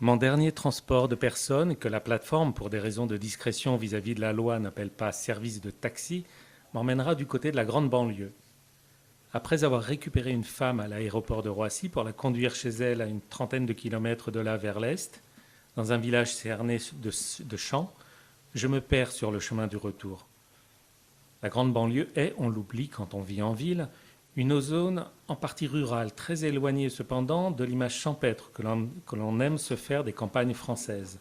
Mon dernier transport de personnes, que la plateforme, pour des raisons de discrétion vis-à-vis de la loi, n'appelle pas service de taxi, m'emmènera du côté de la grande banlieue. Après avoir récupéré une femme à l'aéroport de Roissy pour la conduire chez elle à une trentaine de kilomètres de là vers l'est, dans un village cerné de champs, je me perds sur le chemin du retour. La grande banlieue est, on l'oublie quand on vit en ville, une zone en partie rurale, très éloignée cependant de l'image champêtre que l'on aime se faire des campagnes françaises.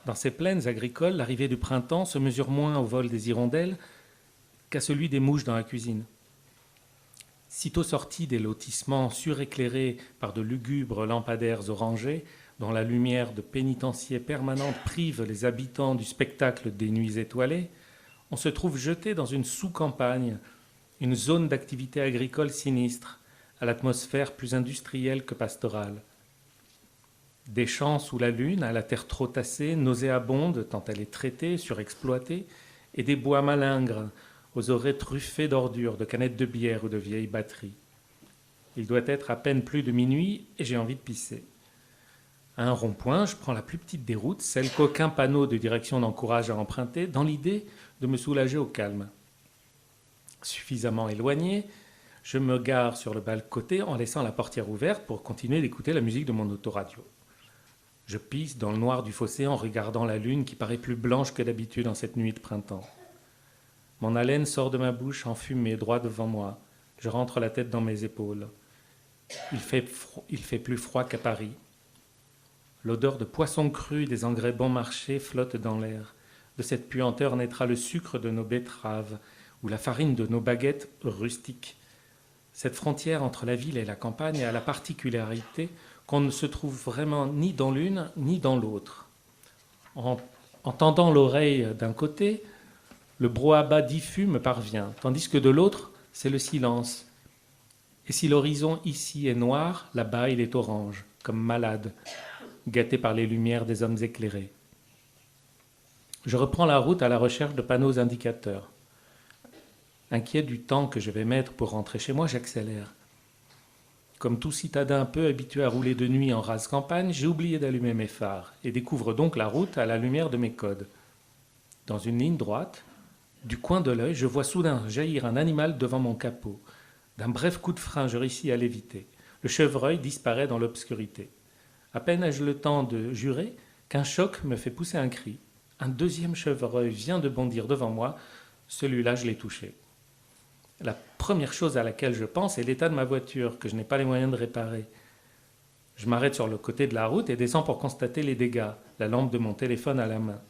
Dans ces plaines agricoles, l'arrivée du printemps se mesure moins au vol des hirondelles qu'à celui des mouches dans la cuisine. Sitôt sortis des lotissements suréclairés par de lugubres lampadaires orangés, dont la lumière de pénitencier permanente prive les habitants du spectacle des nuits étoilées, on se trouve jeté dans une sous-campagne, une zone d'activité agricole sinistre, à l'atmosphère plus industrielle que pastorale. Des champs sous la lune, à la terre trop tassée, nauséabonde tant elle est traitée, surexploitée, et des bois malingres, aux oreilles truffées d'ordures, de canettes de bière ou de vieilles batteries. Il doit être à peine plus de minuit et j'ai envie de pisser. À un rond-point, je prends la plus petite des routes, celle qu'aucun panneau de direction n'encourage à emprunter, dans l'idée de me soulager au calme. Suffisamment éloigné, je me gare sur le bas-côté en laissant la portière ouverte pour continuer d'écouter la musique de mon autoradio. Je pisse dans le noir du fossé en regardant la lune qui paraît plus blanche que d'habitude en cette nuit de printemps. Mon haleine sort de ma bouche enfumée droit devant moi. Je rentre la tête dans mes épaules. Il fait plus froid qu'à Paris. L'odeur de poisson cru des engrais bon marché flotte dans l'air. De cette puanteur naîtra le sucre de nos betteraves ou la farine de nos baguettes rustiques. Cette frontière entre la ville et la campagne a la particularité qu'on ne se trouve vraiment ni dans l'une ni dans l'autre. En tendant l'oreille d'un côté, le brouhaha diffus me parvient, tandis que de l'autre, c'est le silence. Et si l'horizon ici est noir, là-bas il est orange, comme malade, gâté par les lumières des hommes éclairés. Je reprends la route à la recherche de panneaux indicateurs. Inquiet du temps que je vais mettre pour rentrer chez moi, j'accélère. Comme tout citadin peu habitué à rouler de nuit en rase campagne, j'ai oublié d'allumer mes phares et découvre donc la route à la lumière de mes codes. Dans une ligne droite, du coin de l'œil, je vois soudain jaillir un animal devant mon capot. D'un bref coup de frein, je réussis à l'éviter. Le chevreuil disparaît dans l'obscurité. À peine ai-je le temps de jurer qu'un choc me fait pousser un cri. Un deuxième chevreuil vient de bondir devant moi. Celui-là, je l'ai touché. La première chose à laquelle je pense est l'état de ma voiture, que je n'ai pas les moyens de réparer. Je m'arrête sur le côté de la route et descends pour constater les dégâts, la lampe de mon téléphone à la main.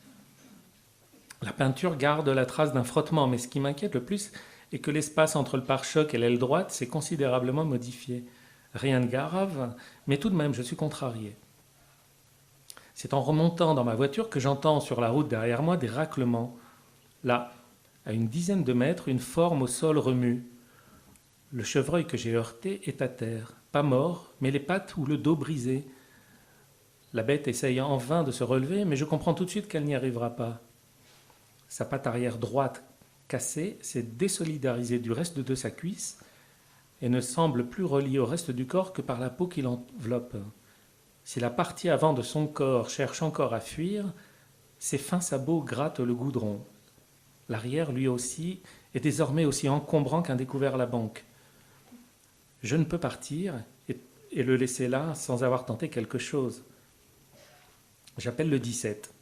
La peinture garde la trace d'un frottement, mais ce qui m'inquiète le plus est que l'espace entre le pare-choc et l'aile droite s'est considérablement modifié. Rien de grave, mais tout de même, je suis contrarié. C'est en remontant dans ma voiture que j'entends sur la route derrière moi des raclements. Là, à une dizaine de mètres, une forme au sol remue. Le chevreuil que j'ai heurté est à terre, pas mort, mais les pattes ou le dos brisés. La bête essaye en vain de se relever, mais je comprends tout de suite qu'elle n'y arrivera pas. Sa patte arrière droite cassée s'est désolidarisée du reste de sa cuisse et ne semble plus reliée au reste du corps que par la peau qui l'enveloppe. Si la partie avant de son corps cherche encore à fuir, ses fins sabots grattent le goudron. L'arrière, lui aussi, est désormais aussi encombrant qu'un découvert à la banque. Je ne peux partir et le laisser là sans avoir tenté quelque chose. J'appelle le 17.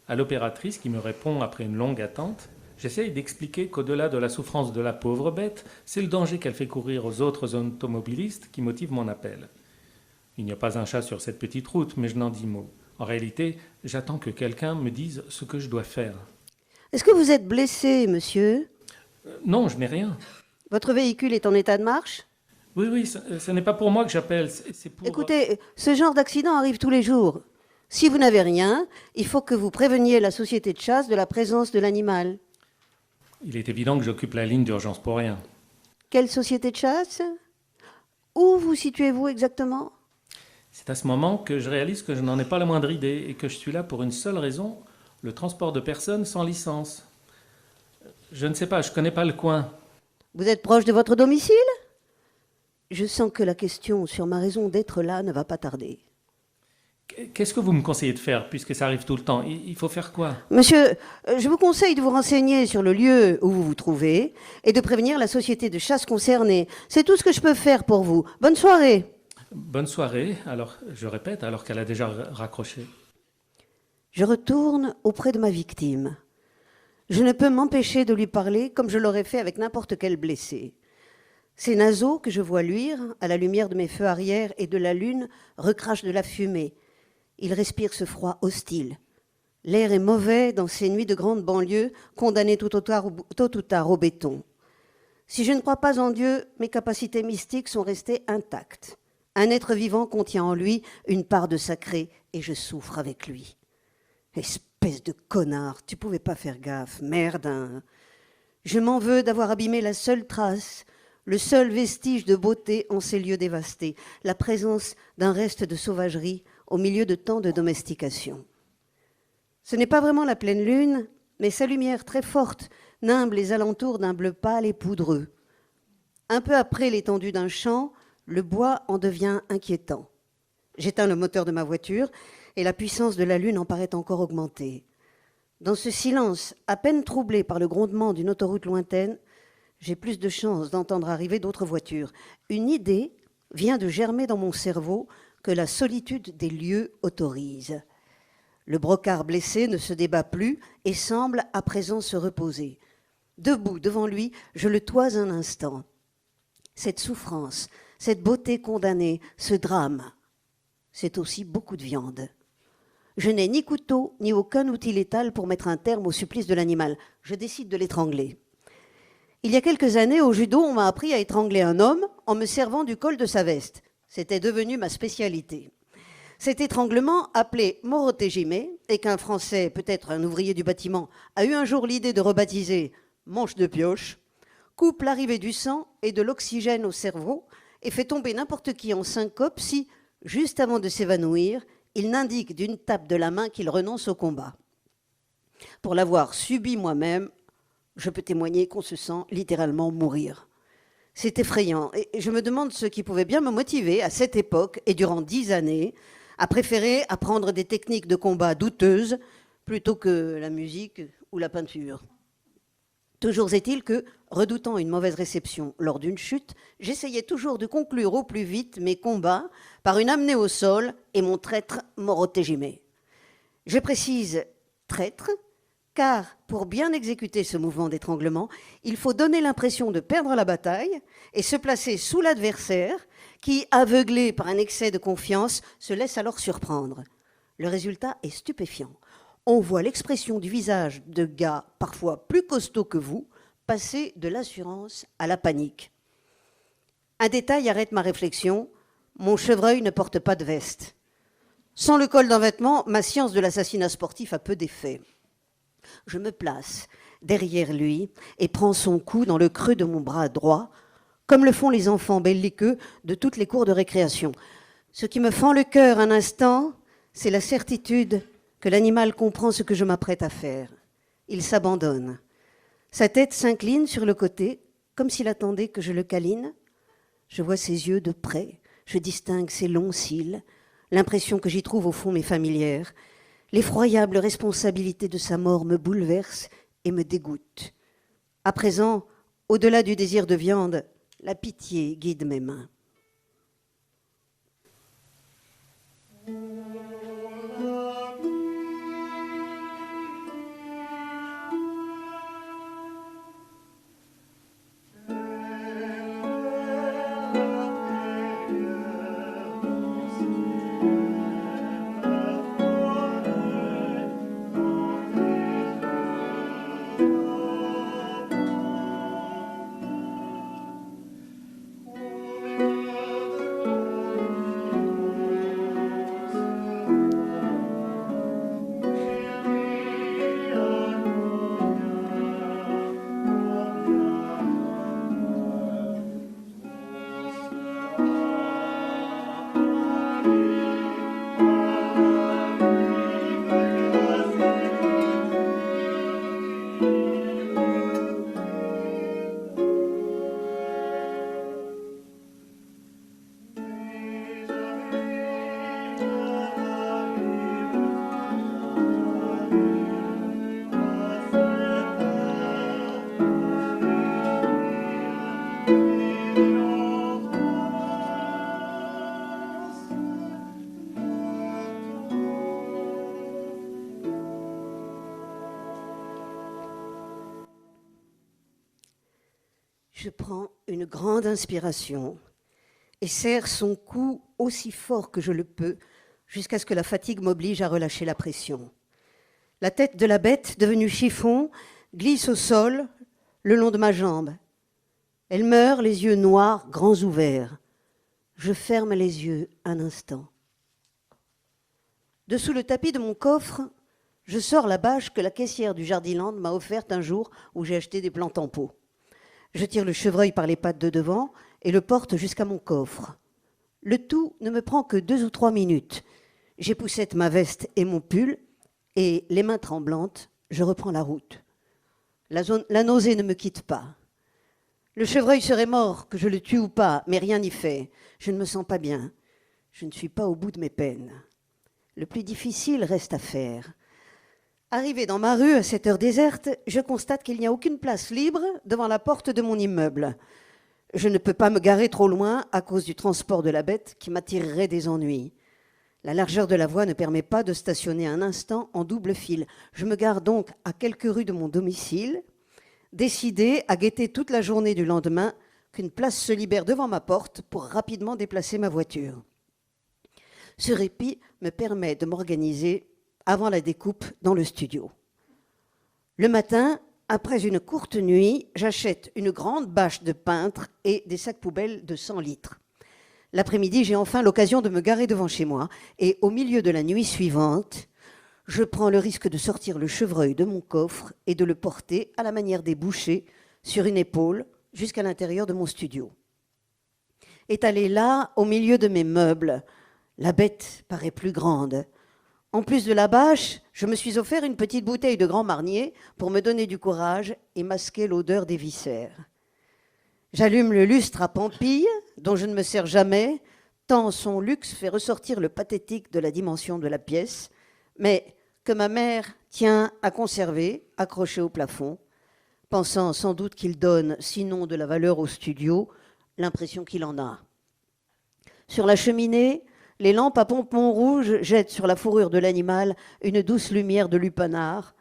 À l'opératrice qui me répond après une longue attente, j'essaye d'expliquer qu'au-delà de la souffrance de la pauvre bête, c'est le danger qu'elle fait courir aux autres automobilistes qui motive mon appel. Il n'y a pas un chat sur cette petite route, mais je n'en dis mot. En réalité, j'attends que quelqu'un me dise ce que je dois faire. Est-ce que vous êtes blessé, monsieur? Non, je n'ai rien. Votre véhicule est en état de marche? Oui, ce n'est pas pour moi que j'appelle, c'est pour... Écoutez, ce genre d'accident arrive tous les jours. Si vous n'avez rien, il faut que vous préveniez la société de chasse de la présence de l'animal. Il est évident que j'occupe la ligne d'urgence pour rien. Quelle société de chasse? Où vous situez-vous exactement? C'est à ce moment que je réalise que je n'en ai pas la moindre idée et que je suis là pour une seule raison, le transport de personnes sans licence. Je ne sais pas, je ne connais pas le coin. Vous êtes proche de votre domicile? Je sens que la question sur ma raison d'être là ne va pas tarder. Qu'est-ce que vous me conseillez de faire, puisque ça arrive tout le temps? Il faut faire quoi? Monsieur, je vous conseille de vous renseigner sur le lieu où vous vous trouvez et de prévenir la société de chasse concernée. C'est tout ce que je peux faire pour vous. Bonne soirée. Bonne soirée, alors je répète, alors qu'elle a déjà raccroché. Je retourne auprès de ma victime. Je ne peux m'empêcher de lui parler comme je l'aurais fait avec n'importe quel blessé. Ces naseaux que je vois luire, à la lumière de mes feux arrière et de la lune, recrachent de la fumée. Ils respirent ce froid hostile. L'air est mauvais dans ces nuits de grande banlieue, condamnées tôt ou tard au béton. Si je ne crois pas en Dieu, mes capacités mystiques sont restées intactes. Un être vivant contient en lui une part de sacré et je souffre avec lui. Espèce de connard, tu pouvais pas faire gaffe, merde. Hein. Je m'en veux d'avoir abîmé la seule trace, le seul vestige de beauté en ces lieux dévastés, la présence d'un reste de sauvagerie au milieu de tant de domestication. Ce n'est pas vraiment la pleine lune, mais sa lumière très forte nimbe les alentours d'un bleu pâle et poudreux. Un peu après l'étendue d'un champ, le bois en devient inquiétant. J'éteins le moteur de ma voiture et la puissance de la lune en paraît encore augmentée. Dans ce silence, à peine troublé par le grondement d'une autoroute lointaine, j'ai plus de chances d'entendre arriver d'autres voitures. Une idée vient de germer dans mon cerveau que la solitude des lieux autorise. Le brocard blessé ne se débat plus et semble à présent se reposer. Debout devant lui, je le toise un instant. Cette souffrance, cette beauté condamnée, ce drame, c'est aussi beaucoup de viande. Je n'ai ni couteau, ni aucun outil létal pour mettre un terme au supplice de l'animal. Je décide de l'étrangler. Il y a quelques années, au judo, on m'a appris à étrangler un homme en me servant du col de sa veste. C'était devenu ma spécialité. Cet étranglement, appelé morotejime, et qu'un Français, peut-être un ouvrier du bâtiment, a eu un jour l'idée de rebaptiser manche de pioche, coupe l'arrivée du sang et de l'oxygène au cerveau et fait tomber n'importe qui en syncope si, juste avant de s'évanouir, il n'indique d'une tape de la main qu'il renonce au combat. Pour l'avoir subi moi-même, je peux témoigner qu'on se sent littéralement mourir. C'est effrayant et je me demande ce qui pouvait bien me motiver à cette époque et durant 10 années à préférer apprendre des techniques de combat douteuses plutôt que la musique ou la peinture. Toujours est-il que, redoutant une mauvaise réception lors d'une chute, j'essayais toujours de conclure au plus vite mes combats par une amenée au sol et mon traître morotejime. Je précise traître, car pour bien exécuter ce mouvement d'étranglement, il faut donner l'impression de perdre la bataille et se placer sous l'adversaire qui, aveuglé par un excès de confiance, se laisse alors surprendre. Le résultat est stupéfiant. On voit l'expression du visage de gars parfois plus costauds que vous passer de l'assurance à la panique. Un détail arrête ma réflexion. Mon chevreuil ne porte pas de veste. Sans le col d'un vêtement, ma science de l'assassinat sportif a peu d'effet. Je me place derrière lui et prends son cou dans le creux de mon bras droit, comme le font les enfants belliqueux de toutes les cours de récréation. Ce qui me fend le cœur un instant, c'est la certitude que l'animal comprend ce que je m'apprête à faire. Il s'abandonne. Sa tête s'incline sur le côté, comme s'il attendait que je le câline. Je vois ses yeux de près, je distingue ses longs cils. L'impression que j'y trouve au fond m'est familière. L'effroyable responsabilité de sa mort me bouleverse et me dégoûte. À présent, au-delà du désir de viande, la pitié guide mes mains. Je prends une grande inspiration et serre son cou aussi fort que je le peux jusqu'à ce que la fatigue m'oblige à relâcher la pression. La tête de la bête, devenue chiffon, glisse au sol le long de ma jambe. Elle meurt, les yeux noirs, grands ouverts. Je ferme les yeux un instant. Dessous le tapis de mon coffre, je sors la bâche que la caissière du Jardiland m'a offerte un jour où j'ai acheté des plantes en pot. Je tire le chevreuil par les pattes de devant et le porte jusqu'à mon coffre. Le tout ne me prend que 2 ou 3 minutes. J'époussette ma veste et mon pull et, les mains tremblantes, je reprends la route. La nausée ne me quitte pas. Le chevreuil serait mort, que je le tue ou pas, mais rien n'y fait. Je ne me sens pas bien. Je ne suis pas au bout de mes peines. Le plus difficile reste à faire. Arrivé dans ma rue à cette heure déserte, je constate qu'il n'y a aucune place libre devant la porte de mon immeuble. Je ne peux pas me garer trop loin à cause du transport de la bête qui m'attirerait des ennuis. La largeur de la voie ne permet pas de stationner un instant en double file. Je me gare donc à quelques rues de mon domicile, décidé à guetter toute la journée du lendemain qu'une place se libère devant ma porte pour rapidement déplacer ma voiture. Ce répit me permet de m'organiser avant la découpe dans le studio. Le matin, après une courte nuit, j'achète une grande bâche de peintre et des sacs poubelles de 100 litres. L'après-midi, j'ai enfin l'occasion de me garer devant chez moi et au milieu de la nuit suivante, je prends le risque de sortir le chevreuil de mon coffre et de le porter à la manière des bouchers sur une épaule jusqu'à l'intérieur de mon studio. Étalée là, au milieu de mes meubles, la bête paraît plus grande. En plus de la bâche, je me suis offert une petite bouteille de Grand Marnier pour me donner du courage et masquer l'odeur des viscères. J'allume le lustre à pampille, dont je ne me sers jamais, tant son luxe fait ressortir le pathétique de la dimension de la pièce, mais que ma mère tient à conserver, accroché au plafond, pensant sans doute qu'il donne, sinon de la valeur au studio, l'impression qu'il en a. Sur la cheminée, les lampes à pompons rouges jettent sur la fourrure de l'animal une douce lumière de lupanar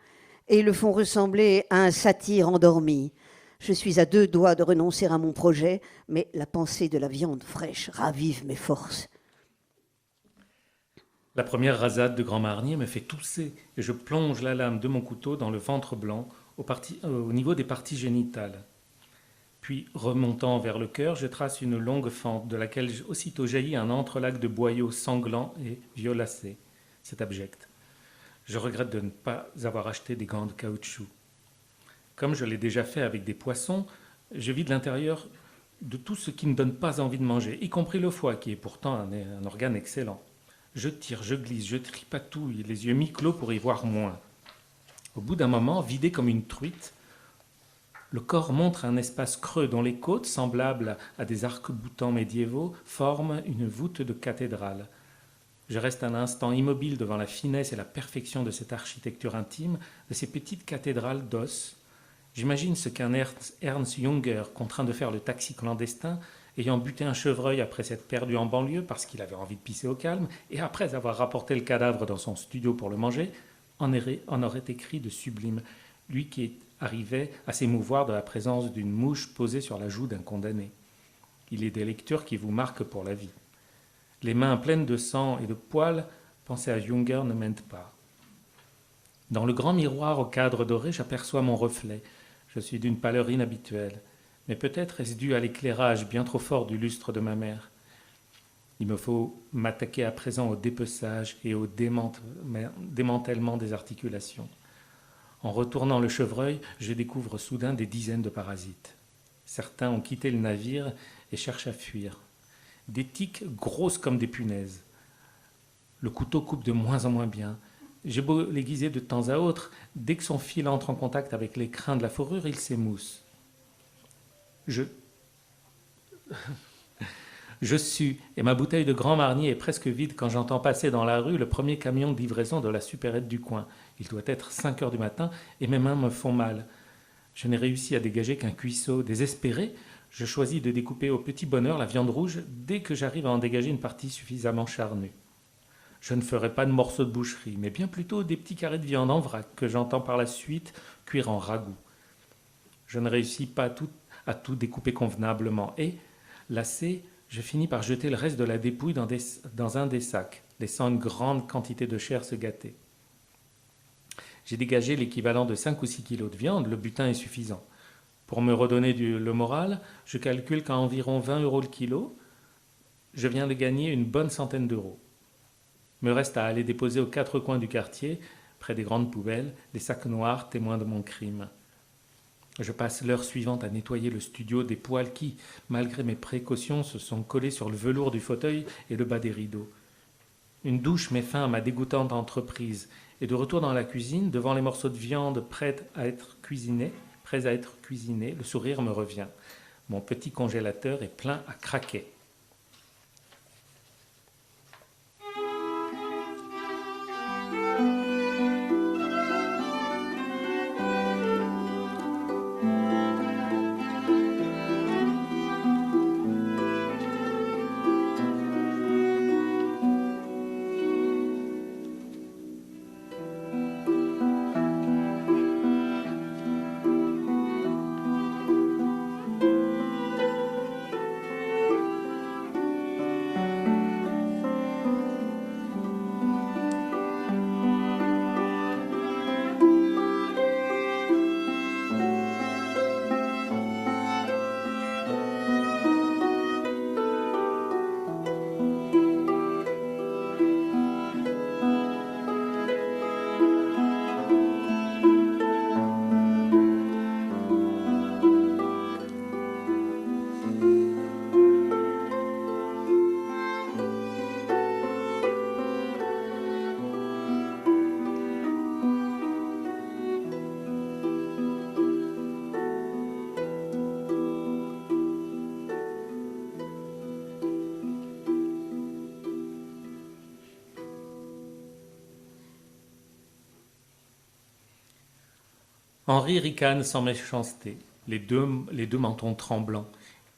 et le font ressembler à un satyre endormi. Je suis à 2 doigts de renoncer à mon projet, mais la pensée de la viande fraîche ravive mes forces. La première rasade de Grand Marnier me fait tousser et je plonge la lame de mon couteau dans le ventre blanc au niveau des parties génitales. Puis, remontant vers le cœur, je trace une longue fente de laquelle aussitôt jaillit un entrelac de boyaux sanglants et violacés. C'est abject. Je regrette de ne pas avoir acheté des gants de caoutchouc. Comme je l'ai déjà fait avec des poissons, je vide l'intérieur de tout ce qui ne donne pas envie de manger, y compris le foie, qui est pourtant un organe excellent. Je tire, je glisse, je tripatouille, les yeux mi-clos pour y voir moins. Au bout d'un moment, vidé comme une truite, le corps montre un espace creux dont les côtes, semblables à des arcs-boutants médiévaux, forment une voûte de cathédrale. Je reste un instant immobile devant la finesse et la perfection de cette architecture intime, de ces petites cathédrales d'os. J'imagine ce qu'un Ernst Junger, contraint de faire le taxi clandestin, ayant buté un chevreuil après s'être perdu en banlieue parce qu'il avait envie de pisser au calme, et après avoir rapporté le cadavre dans son studio pour le manger, en aurait écrit de sublime, lui qui arrivait à s'émouvoir de la présence d'une mouche posée sur la joue d'un condamné. Il est des lectures qui vous marquent pour la vie. Les mains pleines de sang et de poils, penser à Junger ne m'aide pas. Dans le grand miroir au cadre doré, j'aperçois mon reflet. Je suis d'une pâleur inhabituelle, mais peut-être est-ce dû à l'éclairage bien trop fort du lustre de ma mère. Il me faut m'attaquer à présent au dépeçage et au démantèlement des articulations. En retournant le chevreuil, je découvre soudain des dizaines de parasites. Certains ont quitté le navire et cherchent à fuir. Des tiques grosses comme des punaises. Le couteau coupe de moins en moins bien. J'ai beau l'aiguiser de temps à autre, dès que son fil entre en contact avec les crins de la fourrure, il s'émousse. Je sue, et ma bouteille de Grand Marnier est presque vide quand j'entends passer dans la rue le premier camion de livraison de la supérette du coin. Il doit être 5 heures du matin, et mes mains me font mal. Je n'ai réussi à dégager qu'un cuisseau. Désespéré, je choisis de découper au petit bonheur la viande rouge dès que j'arrive à en dégager une partie suffisamment charnue. Je ne ferai pas de morceaux de boucherie, mais bien plutôt des petits carrés de viande en vrac que j'entends par la suite cuire en ragoût. Je ne réussis pas à tout découper convenablement. Et, lassé, je finis par jeter le reste de la dépouille dans un des sacs, laissant une grande quantité de chair se gâter. J'ai dégagé l'équivalent de 5 ou 6 kilos de viande, le butin est suffisant. Pour me redonner le moral, je calcule qu'à environ 20 € le kilo, je viens de gagner une bonne centaine d'euros. Me reste à aller déposer aux 4 coins du quartier, près des grandes poubelles, les sacs noirs témoins de mon crime. Je passe l'heure suivante à nettoyer le studio des poils qui, malgré mes précautions, se sont collés sur le velours du fauteuil et le bas des rideaux. Une douche met fin à ma dégoûtante entreprise, et de retour dans la cuisine, devant les morceaux de viande prêts à être cuisinés, le sourire me revient. Mon petit congélateur est plein à craquer. Henri ricane sans méchanceté, les deux mentons tremblants.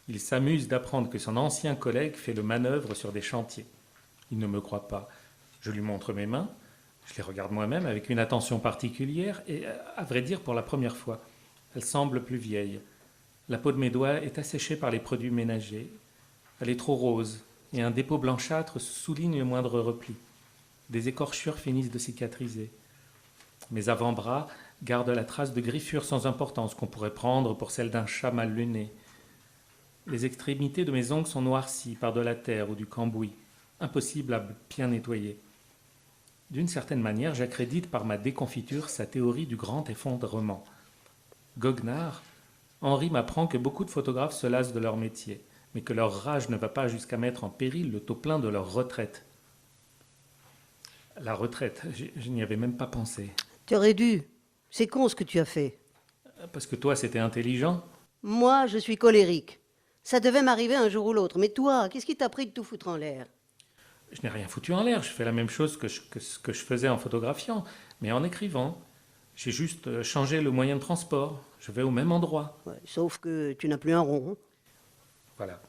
Il s'amuse d'apprendre que son ancien collègue fait le manœuvre sur des chantiers. Il ne me croit pas. Je lui montre mes mains, je les regarde moi-même avec une attention particulière et, à vrai dire, pour la première fois. Elles semblent plus vieilles. La peau de mes doigts est asséchée par les produits ménagers. Elle est trop rose et un dépôt blanchâtre souligne le moindre repli. Des écorchures finissent de cicatriser. Mes avant-bras gardent la trace de griffures sans importance qu'on pourrait prendre pour celle d'un chat mal luné. Les extrémités de mes ongles sont noircies par de la terre ou du cambouis, impossible à bien nettoyer. D'une certaine manière, j'accrédite par ma déconfiture sa théorie du grand effondrement. Goguenard, Henri m'apprend que beaucoup de photographes se lassent de leur métier, mais que leur rage ne va pas jusqu'à mettre en péril le taux plein de leur retraite. La retraite, je n'y avais même pas pensé. Tu aurais dû. C'est con ce que tu as fait. Parce que toi, c'était intelligent. Moi, je suis colérique. Ça devait m'arriver un jour ou l'autre. Mais toi, qu'est-ce qui t'a pris de tout foutre en l'air? Je n'ai rien foutu en l'air, je fais la même chose que ce que je faisais en photographiant, mais en écrivant. J'ai juste changé le moyen de transport. Je vais au même endroit. Ouais, sauf que tu n'as plus un rond. Voilà.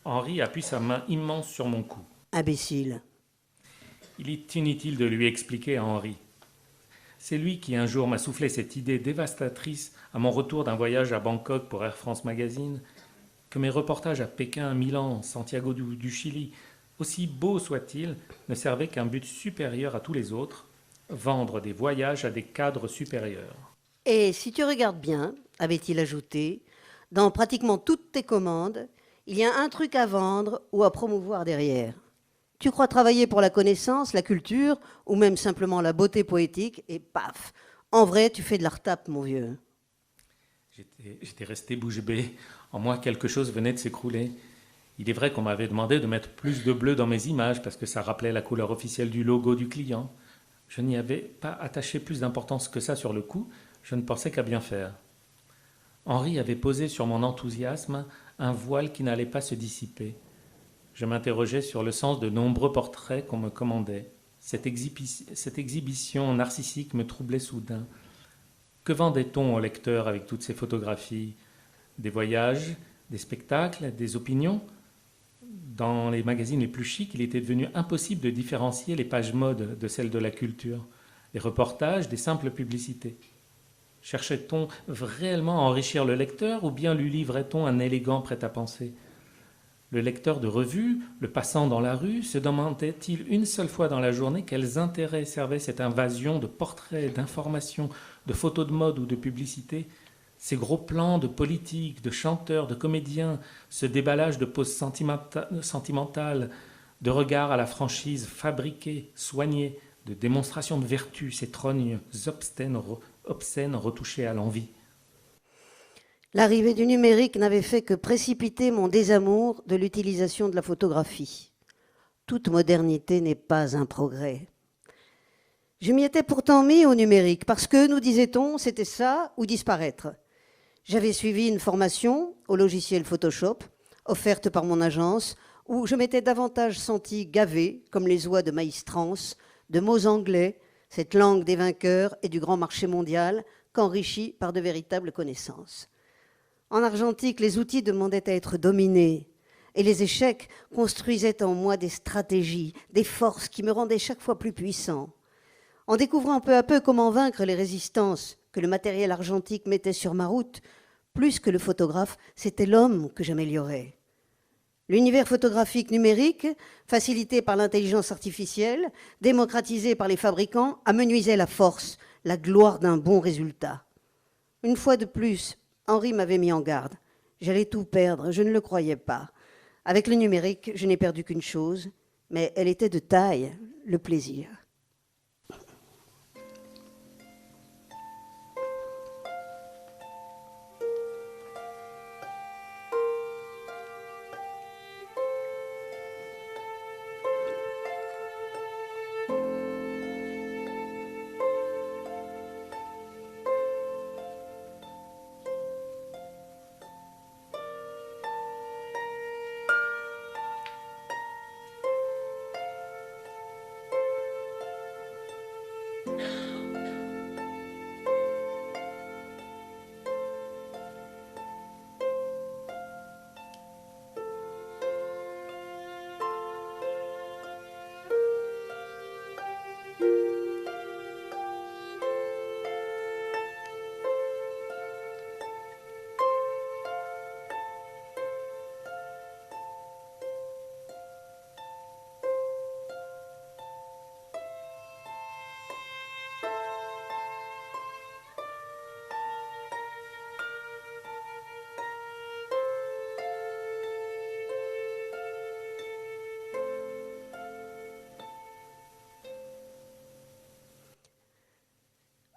Henri appuie sa main immense sur mon cou. Imbécile. Il est inutile de lui expliquer à Henri. C'est lui qui un jour m'a soufflé cette idée dévastatrice à mon retour d'un voyage à Bangkok pour Air France Magazine, que mes reportages à Pékin, Milan, Santiago du Chili, aussi beaux soient-ils, ne servaient qu'un but supérieur à tous les autres, vendre des voyages à des cadres supérieurs. Et si tu regardes bien, avait-il ajouté, dans pratiquement toutes tes commandes, il y a un truc à vendre ou à promouvoir derrière. Tu crois travailler pour la connaissance, la culture, ou même simplement la beauté poétique, et paf, en vrai, tu fais de la retape, mon vieux. J'étais resté bouche bée. En moi, quelque chose venait de s'écrouler. Il est vrai qu'on m'avait demandé de mettre plus de bleu dans mes images parce que ça rappelait la couleur officielle du logo du client. Je n'y avais pas attaché plus d'importance que ça sur le coup, je ne pensais qu'à bien faire. Henri avait posé sur mon enthousiasme un voile qui n'allait pas se dissiper. Je m'interrogeais sur le sens de nombreux portraits qu'on me commandait. Cette exhibition narcissique me troublait soudain. Que vendait-on au lecteur avec toutes ces photographies? Des voyages, des spectacles, des opinions? Dans les magazines les plus chics, il était devenu impossible de différencier les pages mode de celles de la culture, les reportages des simples publicités. Cherchait-on réellement à enrichir le lecteur ou bien lui livrait-on un élégant prêt-à-penser? Le lecteur de revue, le passant dans la rue, se demandait-il une seule fois dans la journée quels intérêts servait cette invasion de portraits, d'informations, de photos de mode ou de publicité, ces gros plans de politiques, de chanteurs, de comédiens, ce déballage de poses sentimentales, de regards à la franchise fabriqués, soignés, de démonstrations de vertu, ces trognes obscènes retouchées à l'envie. L'arrivée du numérique n'avait fait que précipiter mon désamour de l'utilisation de la photographie. Toute modernité n'est pas un progrès. Je m'y étais pourtant mis au numérique parce que, nous disait-on, c'était ça ou disparaître. J'avais suivi une formation au logiciel Photoshop, offerte par mon agence, où je m'étais davantage senti gavé, comme les oies de maïs trans, de mots anglais, cette langue des vainqueurs et du grand marché mondial, qu'enrichi par de véritables connaissances. En argentique, les outils demandaient à être dominés et les échecs construisaient en moi des stratégies, des forces qui me rendaient chaque fois plus puissant. En découvrant peu à peu comment vaincre les résistances que le matériel argentique mettait sur ma route, plus que le photographe, c'était l'homme que j'améliorais. L'univers photographique numérique, facilité par l'intelligence artificielle, démocratisé par les fabricants, amenuisait la force, la gloire d'un bon résultat. Une fois de plus, Henri m'avait mis en garde. J'allais tout perdre, je ne le croyais pas. Avec le numérique, je n'ai perdu qu'une chose, mais elle était de taille, le plaisir.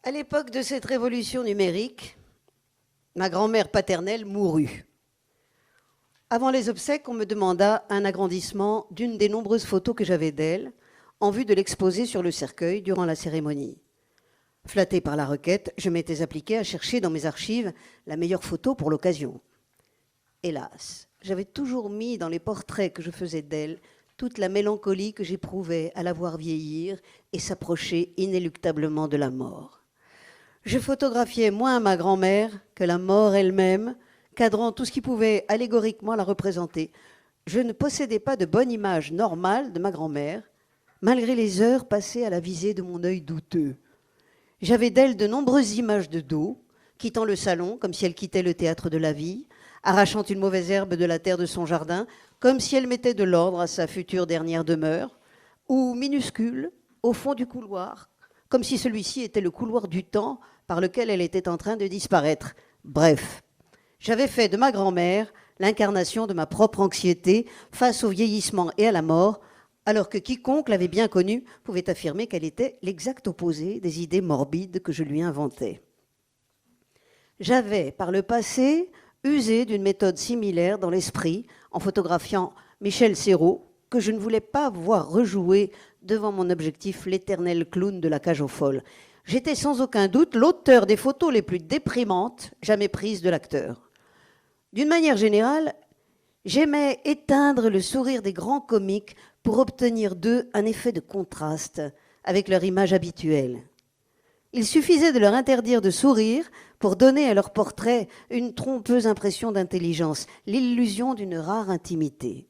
À l'époque de cette révolution numérique, ma grand-mère paternelle mourut. Avant les obsèques, on me demanda un agrandissement d'une des nombreuses photos que j'avais d'elle, en vue de l'exposer sur le cercueil durant la cérémonie. Flattée par la requête, je m'étais appliquée à chercher dans mes archives la meilleure photo pour l'occasion. Hélas, j'avais toujours mis dans les portraits que je faisais d'elle toute la mélancolie que j'éprouvais à la voir vieillir et s'approcher inéluctablement de la mort. Je photographiais moins ma grand-mère que la mort elle-même, cadrant tout ce qui pouvait allégoriquement la représenter. Je ne possédais pas de bonne image normale de ma grand-mère, malgré les heures passées à la visée de mon œil douteux. J'avais d'elle de nombreuses images de dos, quittant le salon comme si elle quittait le théâtre de la vie, arrachant une mauvaise herbe de la terre de son jardin, comme si elle mettait de l'ordre à sa future dernière demeure, ou minuscule, au fond du couloir, comme si celui-ci était le couloir du temps par lequel elle était en train de disparaître. Bref, j'avais fait de ma grand-mère l'incarnation de ma propre anxiété face au vieillissement et à la mort, alors que quiconque l'avait bien connue pouvait affirmer qu'elle était l'exact opposé des idées morbides que je lui inventais. J'avais, par le passé, usé d'une méthode similaire dans l'esprit en photographiant Michel Serrault, que je ne voulais pas voir rejouer devant mon objectif l'éternel clown de la cage aux folles. J'étais sans aucun doute l'auteur des photos les plus déprimantes jamais prises de l'acteur. D'une manière générale, j'aimais éteindre le sourire des grands comiques pour obtenir d'eux un effet de contraste avec leur image habituelle. Il suffisait de leur interdire de sourire pour donner à leur portrait une trompeuse impression d'intelligence, l'illusion d'une rare intimité.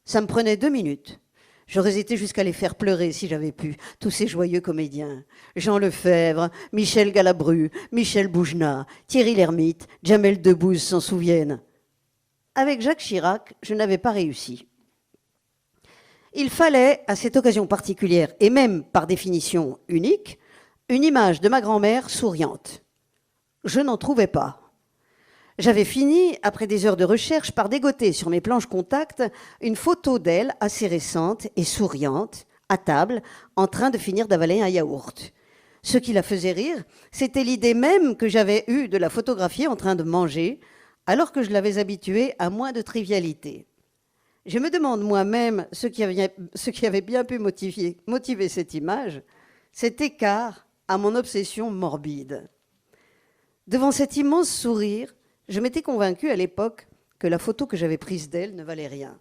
Ça me prenait 2 minutes. J'aurais été jusqu'à les faire pleurer si j'avais pu, tous ces joyeux comédiens. Jean Lefebvre, Michel Galabru, Michel Boujna, Thierry Lhermitte, Jamel Debbouze s'en souviennent. Avec Jacques Chirac, je n'avais pas réussi. Il fallait, à cette occasion particulière, et même par définition unique, une image de ma grand-mère souriante. Je n'en trouvais pas. J'avais fini, après des heures de recherche, par dégoter sur mes planches contact une photo d'elle assez récente et souriante, à table, en train de finir d'avaler un yaourt. Ce qui la faisait rire, c'était l'idée même que j'avais eue de la photographier en train de manger, alors que je l'avais habituée à moins de trivialité. Je me demande moi-même ce qui avait bien pu motiver cette image, cet écart à mon obsession morbide. Devant cet immense sourire, je m'étais convaincue à l'époque que la photo que j'avais prise d'elle ne valait rien.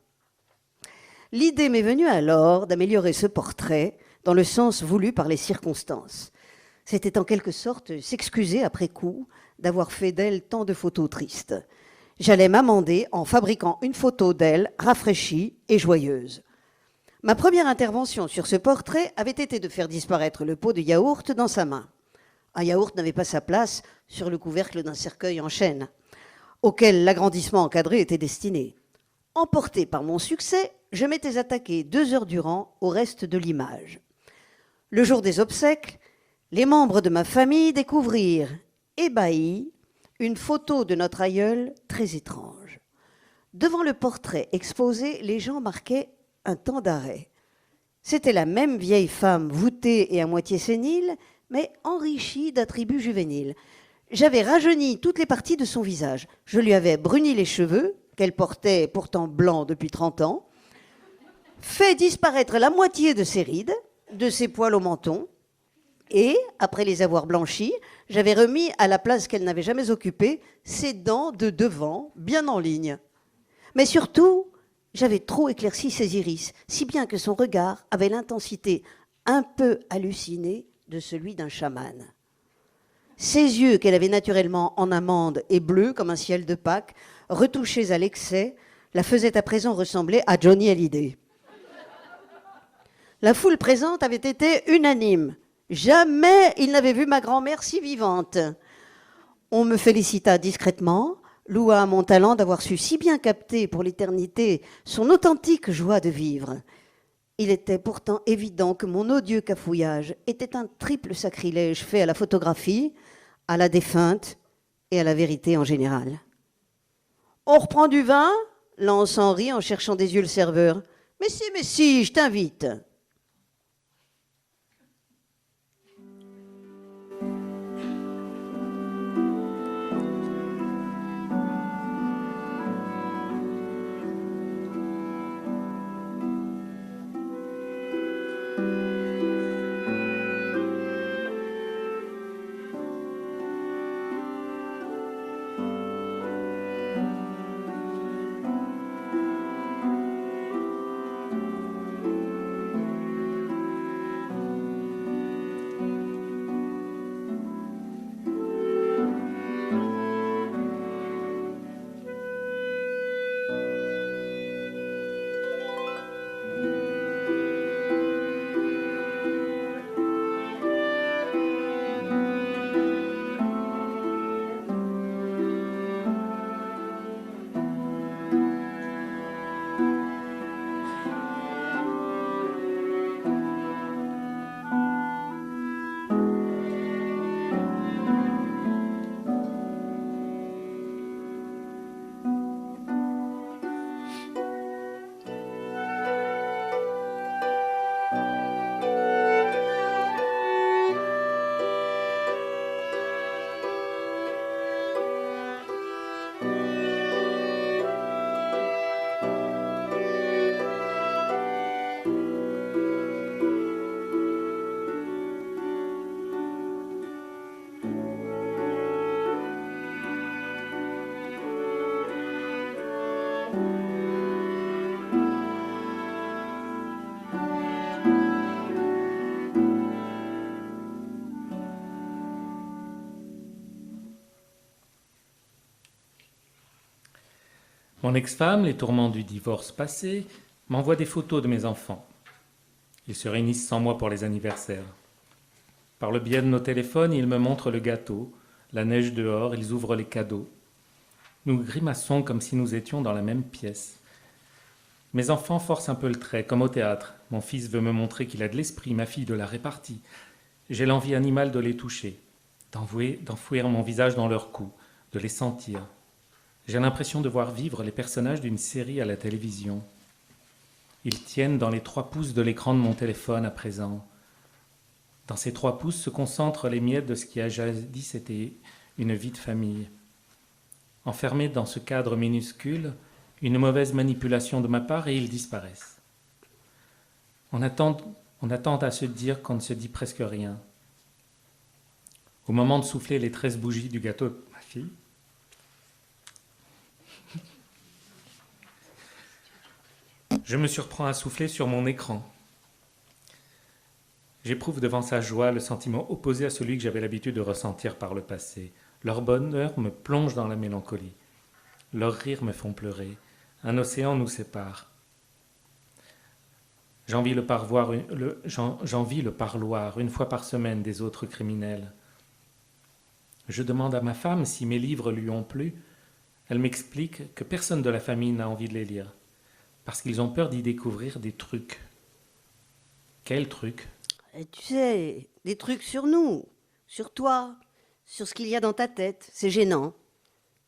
L'idée m'est venue alors d'améliorer ce portrait dans le sens voulu par les circonstances. C'était en quelque sorte s'excuser après coup d'avoir fait d'elle tant de photos tristes. J'allais m'amender en fabriquant une photo d'elle rafraîchie et joyeuse. Ma première intervention sur ce portrait avait été de faire disparaître le pot de yaourt dans sa main. Un yaourt n'avait pas sa place sur le couvercle d'un cercueil en chêne, auquel l'agrandissement encadré était destiné. Emporté par mon succès, je m'étais attaqué 2 heures durant au reste de l'image. Le jour des obsèques, les membres de ma famille découvrirent, ébahis, une photo de notre aïeul très étrange. Devant le portrait exposé, les gens marquaient un temps d'arrêt. C'était la même vieille femme voûtée et à moitié sénile, mais enrichie d'attributs juvéniles. J'avais rajeuni toutes les parties de son visage. Je lui avais bruni les cheveux, qu'elle portait pourtant blancs depuis 30 ans, fait disparaître la moitié de ses rides, de ses poils au menton, et, après les avoir blanchis, j'avais remis à la place qu'elle n'avait jamais occupée ses dents de devant, bien en ligne. Mais surtout, j'avais trop éclairci ses iris, si bien que son regard avait l'intensité un peu hallucinée de celui d'un chaman. Ses yeux, qu'elle avait naturellement en amande et bleus comme un ciel de Pâques, retouchés à l'excès, la faisaient à présent ressembler à Johnny Hallyday. La foule présente avait été unanime. Jamais il n'avait vu ma grand-mère si vivante. On me félicita discrètement, loua mon talent d'avoir su si bien capter pour l'éternité son authentique joie de vivre. Il était pourtant évident que mon odieux cafouillage était un triple sacrilège fait à la photographie, à la défunte et à la vérité en général. « On reprend du vin ?» lance Henri en cherchant des yeux le serveur. « Mais si, je t'invite !» Mon ex-femme, les tourments du divorce passé, m'envoie des photos de mes enfants. Ils se réunissent sans moi pour les anniversaires. Par le biais de nos téléphones, ils me montrent le gâteau, la neige dehors, ils ouvrent les cadeaux. Nous grimaçons comme si nous étions dans la même pièce. Mes enfants forcent un peu le trait, comme au théâtre. Mon fils veut me montrer qu'il a de l'esprit, ma fille de la répartie. J'ai l'envie animale de les toucher, d'enfouir mon visage dans leur cou, de les sentir. J'ai l'impression de voir vivre les personnages d'une série à la télévision. Ils tiennent dans les 3 pouces de l'écran de mon téléphone à présent. Dans ces 3 pouces se concentrent les miettes de ce qui a jadis été une vie de famille. Enfermés dans ce cadre minuscule, une mauvaise manipulation de ma part et ils disparaissent. On attend à se dire qu'on ne se dit presque rien. Au moment de souffler les 13 bougies du gâteau de ma fille, je me surprends à souffler sur mon écran. J'éprouve devant sa joie le sentiment opposé à celui que j'avais l'habitude de ressentir par le passé. Leur bonheur me plonge dans la mélancolie. Leurs rires me font pleurer. Un océan nous sépare. J'envie le parloir une fois par semaine des autres criminels. Je demande à ma femme si mes livres lui ont plu. Elle m'explique que personne de la famille n'a envie de les lire, parce qu'ils ont peur d'y découvrir des trucs. Quels trucs ? Et tu sais, des trucs sur nous, sur toi, sur ce qu'il y a dans ta tête. C'est gênant.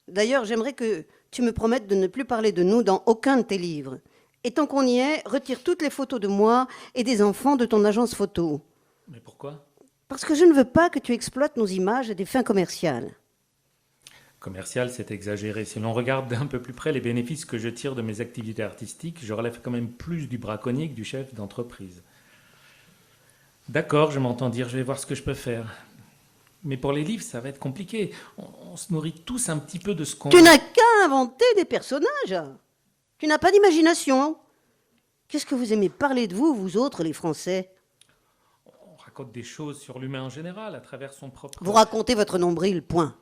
D'ailleurs, j'aimerais que tu me promettes de ne plus parler de nous dans aucun de tes livres. Et tant qu'on y est, retire toutes les photos de moi et des enfants de ton agence photo. Mais pourquoi ? Parce que je ne veux pas que tu exploites nos images à des fins commerciales. Commercial, c'est exagéré. Si l'on regarde d'un peu plus près les bénéfices que je tire de mes activités artistiques, je relève quand même plus du braconnier que du chef d'entreprise. D'accord, je m'entends dire, je vais voir ce que je peux faire. Mais pour les livres, ça va être compliqué. On se nourrit tous un petit peu de ce qu'on... Tu n'as qu'à inventer des personnages. Tu n'as pas d'imagination. Qu'est-ce que vous aimez parler de vous, vous autres, les Français ? On raconte des choses sur l'humain en général, à travers son propre... Vous racontez votre nombril, point.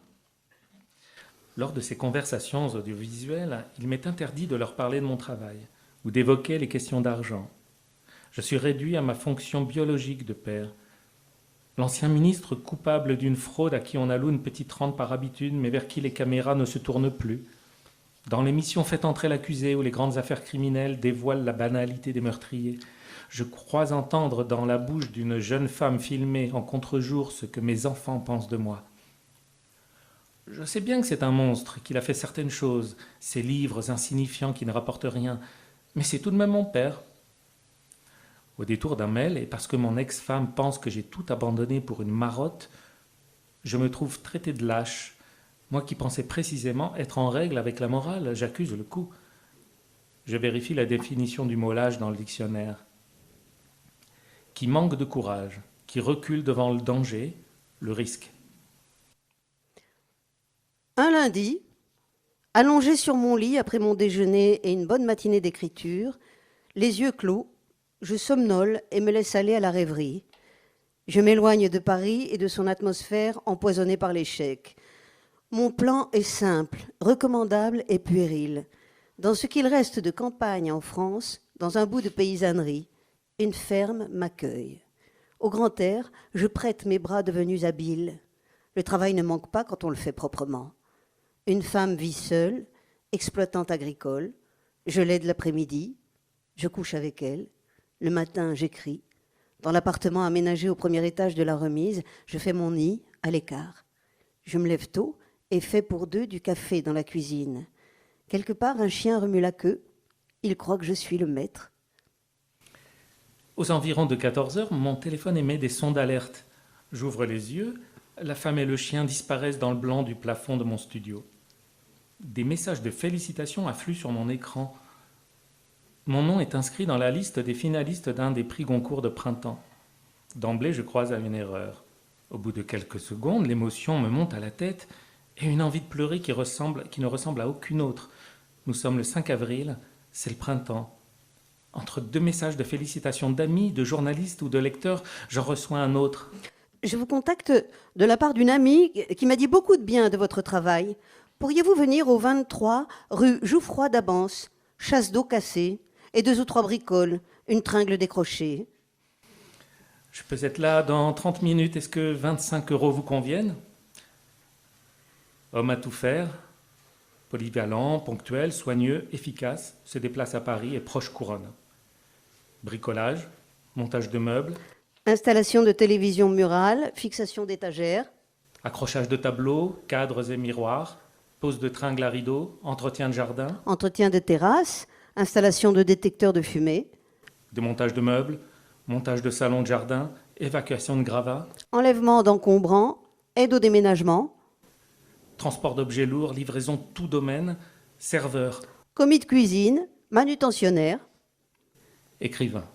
Lors de ces conversations audiovisuelles, il m'est interdit de leur parler de mon travail ou d'évoquer les questions d'argent. Je suis réduit à ma fonction biologique de père. L'ancien ministre coupable d'une fraude à qui on alloue une petite rente par habitude, mais vers qui les caméras ne se tournent plus. Dans l'émission Faites entrer l'accusé, où les grandes affaires criminelles dévoilent la banalité des meurtriers, je crois entendre dans la bouche d'une jeune femme filmée en contre-jour ce que mes enfants pensent de moi. Je sais bien que c'est un monstre, qu'il a fait certaines choses, ces livres insignifiants qui ne rapportent rien, mais c'est tout de même mon père. Au détour d'un mail, et parce que mon ex-femme pense que j'ai tout abandonné pour une marotte, je me trouve traité de lâche. Moi qui pensais précisément être en règle avec la morale, j'accuse le coup. Je vérifie la définition du mot lâche dans le dictionnaire. Qui manque de courage, qui recule devant le danger, le risque. Un lundi, allongé sur mon lit après mon déjeuner et une bonne matinée d'écriture, les yeux clos, je somnole et me laisse aller à la rêverie. Je m'éloigne de Paris et de son atmosphère empoisonnée par l'échec. Mon plan est simple, recommandable et puéril. Dans ce qu'il reste de campagne en France, dans un bout de paysannerie, une ferme m'accueille. Au grand air, je prête mes bras devenus habiles. Le travail ne manque pas quand on le fait proprement. Une femme vit seule, exploitante agricole. Je l'aide l'après-midi. Je couche avec elle. Le matin, j'écris. Dans l'appartement aménagé au premier étage de la remise, je fais mon nid à l'écart. Je me lève tôt et fais pour 2 du café dans la cuisine. Quelque part, un chien remue la queue. Il croit que je suis le maître. Aux environs de 14 heures, mon téléphone émet des sons d'alerte. J'ouvre les yeux. La femme et le chien disparaissent dans le blanc du plafond de mon studio. Des messages de félicitations affluent sur mon écran. Mon nom est inscrit dans la liste des finalistes d'un des prix Goncourt de printemps. D'emblée, je croise à une erreur. Au bout de quelques secondes, l'émotion me monte à la tête et une envie de pleurer qui ne ressemble à aucune autre. Nous sommes le 5 avril, c'est le printemps. Entre 2 messages de félicitations d'amis, de journalistes ou de lecteurs, j'en reçois un autre. Je vous contacte de la part d'une amie qui m'a dit beaucoup de bien de votre travail. Pourriez-vous venir au 23 rue Jouffroy d'Abance, chasse d'eau cassée et 2 ou 3 bricoles, une tringle décrochée. Je peux être là dans 30 minutes. Est-ce que 25 € vous conviennent? Homme à tout faire, polyvalent, ponctuel, soigneux, efficace, se déplace à Paris et proche couronne. Bricolage, montage de meubles, Installation de télévision murale, fixation d'étagères, accrochage de tableaux, cadres et miroirs, pose de tringles à rideaux, entretien de jardin, entretien de terrasse, installation de détecteurs de fumée, démontage de meubles, montage de salon de jardin, évacuation de gravats, enlèvement d'encombrants, aide au déménagement, transport d'objets lourds, livraison tout domaine, serveur, commis de cuisine, manutentionnaire, écrivain.